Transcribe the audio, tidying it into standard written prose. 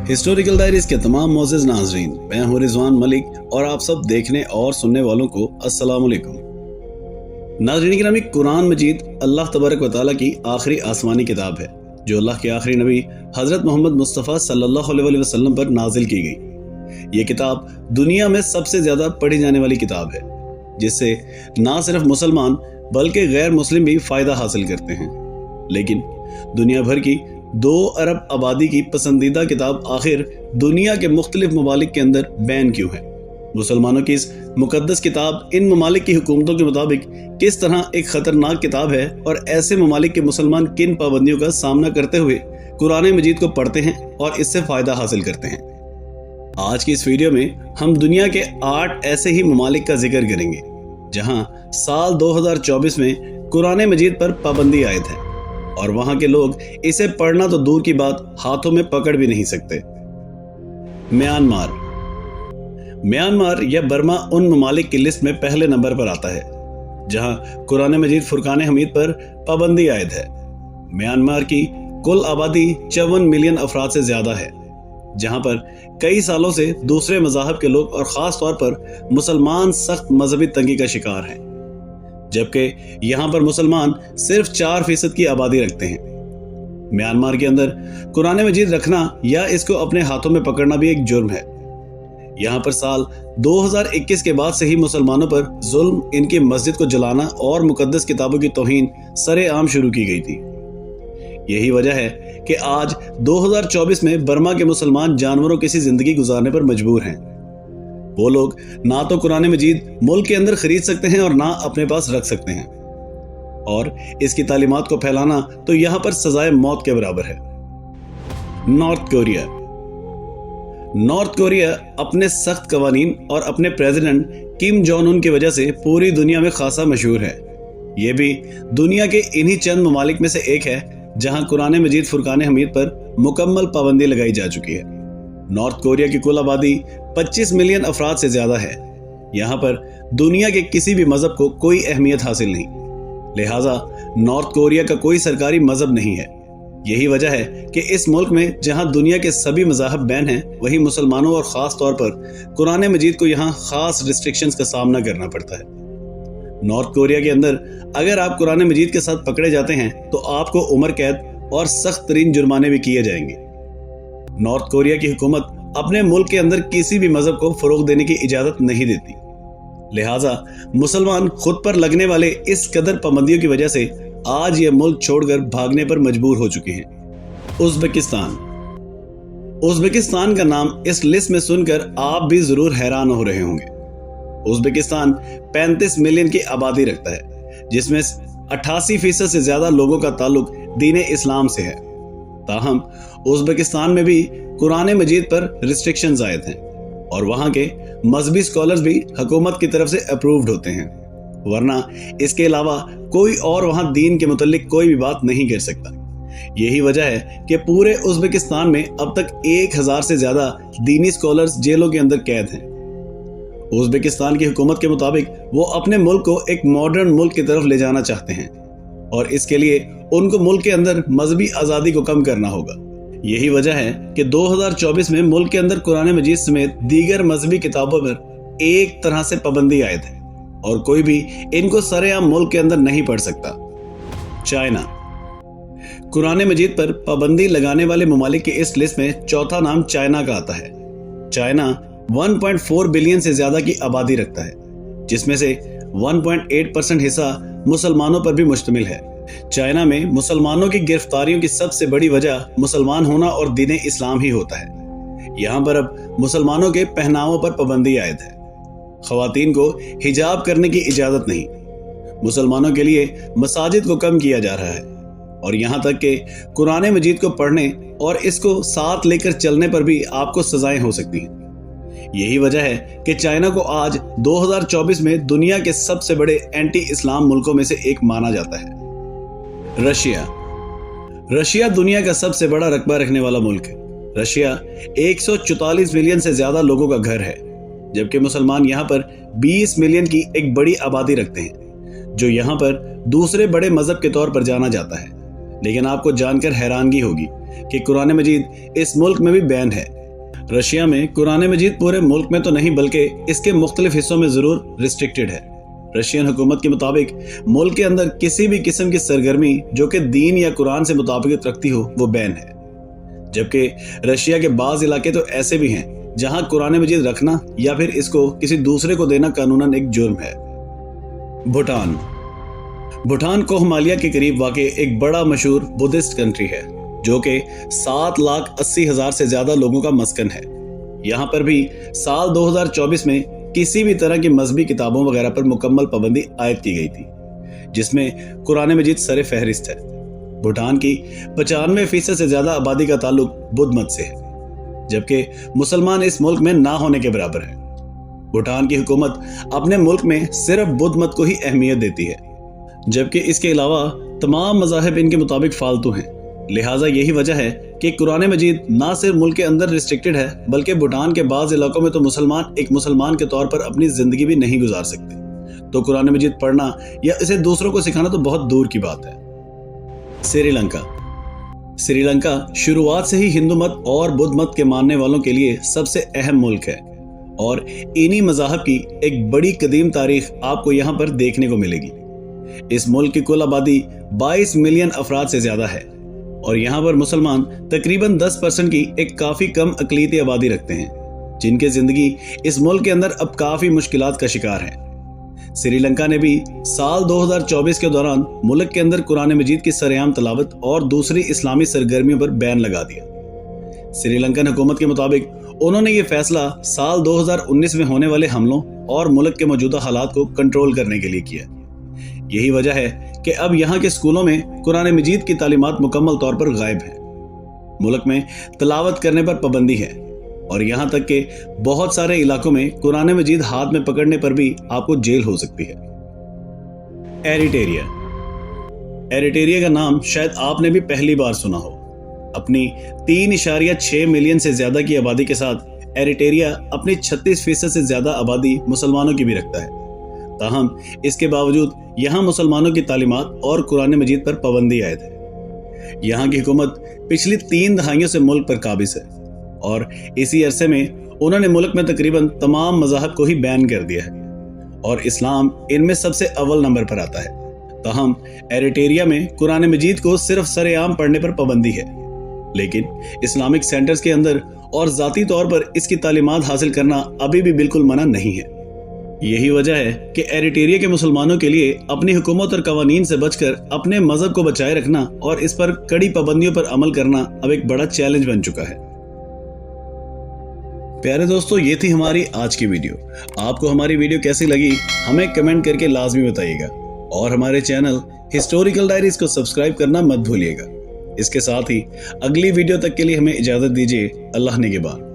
Historical diaries के तमाम मोअज़्ज़िज़ नाज़रीन, मैं हूं रिजवान मलिक और आप सब देखने और सुनने वालों को अस्सलाम वालेकुम। नाज़रीन गिरामी, कुरान मजीद अल्लाह तबारक व तआला की आखिरी आसमानी किताब है जो अल्लाह के आखिरी नबी हज़रत मोहम्मद मुस्तफ़ा सल्लल्लाहु अलैहि वसल्लम पर नाजिल की गई। ये किताब दुनिया में सबसे ज़्यादा पढ़ी जाने वाली किताब है, जिससे ना सिर्फ मुसलमान बल्कि गैर मुस्लिम भी फ़ायदा हासिल करते हैं। लेकिन दुनिया भर की 2 अरब आबादी की पसंदीदा किताब आखिर दुनिया के मुख्तलिफ ममालिक के अंदर बैन क्यों है? मुसलमानों की इस मुकद्दस किताब इन ममालिक की हुकूमतों के मुताबिक किस तरह एक ख़तरनाक किताब है और ऐसे ममालिक के मुसलमान किन पाबंदियों का सामना करते हुए कुरान मजीद को पढ़ते हैं और इससे फ़ायदा हासिल करते हैं। आज की इस वीडियो में हम दुनिया के 8 ऐसे ही ममालिक का जिक्र करेंगे जहां साल 2024 में कुरान मजीद पर पाबंदी आयद है और वहां के लोग इसे पढ़ना तो दूर की बात हाथों में पकड़ भी नहीं सकते। म्यांमार या बर्मा उन ममालिक की लिस्ट में पहले नंबर पर आता है जहां कुरान मजीद फुरकान हमीद पर पाबंदी आयद है। म्यांमार की कुल आबादी 54 मिलियन अफराद से ज्यादा है, जहां पर कई सालों से दूसरे मज़ाहब के लोग और ख़ास तौर पर मुसलमान सख्त मजहबी तंगी का शिकार हैं, जबकि यहाँ पर मुसलमान सिर्फ 4% की आबादी रखते हैं। म्यांमार के अंदर कुरान मजीद रखना या इसको अपने हाथों में पकड़ना भी एक जुर्म है। यहाँ पर साल 2021 के बाद से ही मुसलमानों पर जुल्म, इनकी मस्जिद को जलाना और मुकद्दस किताबों की तौहीन सरेआम शुरू की गई थी। यही वजह है कि आज 2024 में बर्मा के मुसलमान जानवरों की सी जिंदगी गुजारने पर मजबूर हैं। वो लोग ना तो कुरान मजीद मुल्क के अंदर खरीद सकते हैं और ना अपने पास रख सकते हैं, और इसकी तालीमात को फैलाना तो यहाँ पर सजाए मौत के बराबर है। नॉर्थ कोरिया अपने सख्त कवानीन और अपने प्रेसिडेंट किम जोंग उन की वजह से पूरी दुनिया में खासा मशहूर है। ये भी दुनिया के इन्हीं चंद ममालिक में से एक है जहां कुरान मजीद फुरकान हमीद पर मुकम्मल पाबंदी लगाई जा चुकी है। नॉर्थ कोरिया की कुल आबादी 25 मिलियन अफराद से ज्यादा है। यहाँ पर दुनिया के किसी भी मजहब को कोई अहमियत हासिल नहीं, लिहाजा नॉर्थ कोरिया का कोई सरकारी मजहब नहीं है। यही वजह है कि इस मुल्क में जहाँ दुनिया के सभी मज़ाहब बैन हैं, वहीं मुसलमानों और ख़ास तौर पर कुरान मजीद को यहाँ ख़ास रिस्ट्रिक्शंस का सामना करना पड़ता है। नॉर्थ कोरिया के अंदर अगर आप कुरान मजीद के साथ पकड़े जाते हैं तो आपको उम्र कैद और सख्त तरीन जुर्माने भी किए जाएंगे। नॉर्थ कोरिया की हुकूमत अपने मुल्क के अंदर किसी भी मजहब को फरोग देने की इजाजत नहीं देती, लिहाजा मुसलमान खुद पर लगने वाले इस कदर पाबंदियों की वजह से आज ये मुल्क छोड़कर भागने पर मजबूर हो चुके हैं। उज़्बेकिस्तान का नाम इस लिस्ट में सुनकर आप भी जरूर हैरान हो रहे होंगे। उज़्बेकिस्तान 35 मिलियन की आबादी रखता है, जिसमें 88% से ज्यादा लोगों का ताल्लुक दीन इस्लाम से है। ताहम उज़्बेकिस्तान में भी कुरान मजीद पर रिस्ट्रिक्शंस आयद हैं और वहाँ के मजहबी स्कॉलर्स भी हुकूमत की तरफ से अप्रूव्ड होते हैं, वरना इसके अलावा कोई और वहाँ दीन के मुतल्लिक कोई भी बात नहीं कर सकता। यही वजह है कि पूरे उज़्बेकिस्तान में अब तक 1000 से ज्यादा दीनी स्कॉलर्स जेलों के अंदर कैद हैं। उज़्बेकिस्तान की हुकूमत के मुताबिक वो अपने मुल्क को एक मॉडर्न मुल्क की तरफ ले जाना चाहते हैं और इसके लिए उनको मुल्क के अंदर मजहबी आज़ादी को कम करना होगा। यही वजह है कि 2024 में मुल्क के अंदर कुरान मजीद समेत दीगर मजहबी किताबों पर एक तरह से पाबंदी आयद है और कोई भी इनको सरेआम मुल्क के अंदर नहीं पढ़ सकता। चाइना कुरान मजीद पर पाबंदी लगाने वाले ममालिक की इस लिस्ट में चौथा नाम चाइना का आता है। चाइना 1.4 बिलियन से ज्यादा की आबादी रखता है, जिसमें से 1.8% हिस्सा मुसलमानों पर भी मुश्तमिल है। चाइना में मुसलमानों की गिरफ्तारियों की सबसे बड़ी वजह मुसलमान होना और दीन इस्लाम ही होता है। यहाँ पर अब मुसलमानों के पहनावों पर पाबंदी आयद है। ख़वातीन को हिजाब करने की इजाज़त नहीं। मुसलमानों के लिए मसाजिद को कम किया जा रहा है और यहाँ तक कि कुरान मजीद को पढ़ने और इसको साथ लेकर चलने पर भी आपको सजाएं हो सकती हैं। यही वजह है कि चाइना को आज 2024 में दुनिया के सबसे बड़े एंटी इस्लाम मुल्कों में से एक माना जाता है। रशिया दुनिया का सबसे बड़ा रकबा रखने वाला मुल्क है। रशिया 144 मिलियन से ज्यादा लोगों का घर है, जबकि मुसलमान यहाँ पर 20 मिलियन की एक बड़ी आबादी रखते हैं, जो यहाँ पर दूसरे बड़े मजहब के तौर पर जाना जाता है। लेकिन आपको जानकर हैरानगी होगी कि कुरान मजीद इस मुल्क में भी बैन है रशिया में कुरान मजीद पूरे मुल्क में तो नहीं बल्कि इसके मुख्तलिफ हिस्सों में जरूर रिस्ट्रिक्टेड है। रशियन हुकूमत के मुताबिक मुल्क के अंदर किसी भी किस्म की सरगर्मी जो कि दीन या कुरान से मुताबिक रखती हो वो बैन है। जबकि रशिया के बाज़ इलाके तो ऐसे भी हैं जहां कुरान मजीद रखना या फिर इसको किसी दूसरे को देना कानूनन एक जुर्म है। भूटान कोहमालिया के करीब वाक़ एक बड़ा मशहूर बुद्धिस्ट कंट्री है जो कि 7,80,000 से ज्यादा लोगों का मस्कन है। यहाँ पर भी साल 2024 में किसी भी तरह की मजहबी किताबों वगैरह पर मुकम्मल पाबंदी आयद की गई थी, जिसमें कुरान मजीद सरे फहरिस्त है। भूटान की 95% से ज्यादा आबादी का ताल्लुक बुद्ध मत से है, जबकि मुसलमान इस मुल्क में ना होने के बराबर है। भूटान की हुकूमत अपने मुल्क में सिर्फ बुद्ध मत को ही अहमियत देती है, जबकि इसके अलावा तमाम मज़ाहिब इनके मुताबिक फालतू हैं। लिहाजा यही वजह है कि कुरान मजीद ना सिर्फ मुल्क के अंदर रिस्ट्रिक्टेड है बल्कि भूटान के बाज़ इलाकों में तो मुसलमान एक मुसलमान के तौर पर अपनी ज़िंदगी भी नहीं गुजार सकते। तो कुरान मजीद पढ़ना या इसे दूसरों को सिखाना तो बहुत दूर की बात है। श्रीलंका शुरुआत से ही हिंदू मत और बुद्ध मत के मानने वालों के लिए सबसे अहम मुल्क है और इन्हीं मज़ाहब की एक बड़ी कदीम तारीख आपको यहाँ पर देखने को मिलेगी। इस मुल्क की कुल आबादी 22 मिलियन अफराद से ज्यादा है और यहाँ पर मुसलमान तकरीबन 10% की एक काफी कम अकलीती आबादी रखते हैं, जिनकी जिंदगी इस मुल्क के अंदर अब काफी मुश्किलात का शिकार है। श्रीलंका ने भी साल 2024 के दौरान मुल्क के अंदर कुरान मजीद की सरेआम तलावत और दूसरी इस्लामी सरगर्मियों पर बैन लगा दिया। श्रीलंकन हुकूमत के मुताबिक उन्होंने ये फैसला साल 2019 में होने वाले हमलों और मुल्क के मौजूदा हालात को कंट्रोल करने के लिए किया। यही वजह है कि अब यहाँ के स्कूलों में कुरान मजीद की तालीमात मुकम्मल तौर पर गायब है। मुल्क में तिलावत करने पर पाबंदी है और यहाँ तक कि बहुत सारे इलाकों में कुरान मजीद हाथ में पकड़ने पर भी आपको जेल हो सकती है। एरिट्रिया का नाम शायद आपने भी पहली बार सुना हो। अपनी 3.6 मिलियन से ज्यादा की आबादी के साथ एरिट्रिया अपनी 36% से ज्यादा आबादी मुसलमानों की भी रखता है। ताहम इसके बावजूद यहाँ मुसलमानों की तालीमात और कुरान मजीद पर पाबंदी आयद है। यहाँ की हुकूमत पिछली 3 दहाइयों से मुल्क पर काबिज है और इसी अरसे में उन्होंने मुल्क में तकरीबन तमाम मज़ाहब को ही बैन कर दिया है और इस्लाम इनमें सबसे अव्वल नंबर पर आता है। ताहम एरिट्रिया में कुरान मजीद को सिर्फ सरेआम पढ़ने पर पाबंदी है, लेकिन इस्लामिक सेंटर्स के अंदर और ज़ाती तौर पर इसकी तालीमात हासिल करना अभी भी बिल्कुल मना नहीं है। यही वजह है कि एरिट्रिया के मुसलमानों के लिए अपनी हुकूमत और कवानीन से बचकर अपने मजहब को बचाए रखना और इस पर कड़ी पाबंदियों पर अमल करना अब एक बड़ा चैलेंज बन चुका है। प्यारे दोस्तों, ये थी हमारी आज की वीडियो। आपको हमारी वीडियो कैसी लगी हमें कमेंट करके लाजमी बताइएगा और हमारे चैनल हिस्टोरिकल डायरीज को सब्सक्राइब करना मत भूलिएगा। इसके साथ ही अगली वीडियो तक के लिए हमें इजाजत दीजिए। अल्लाह निगहबान।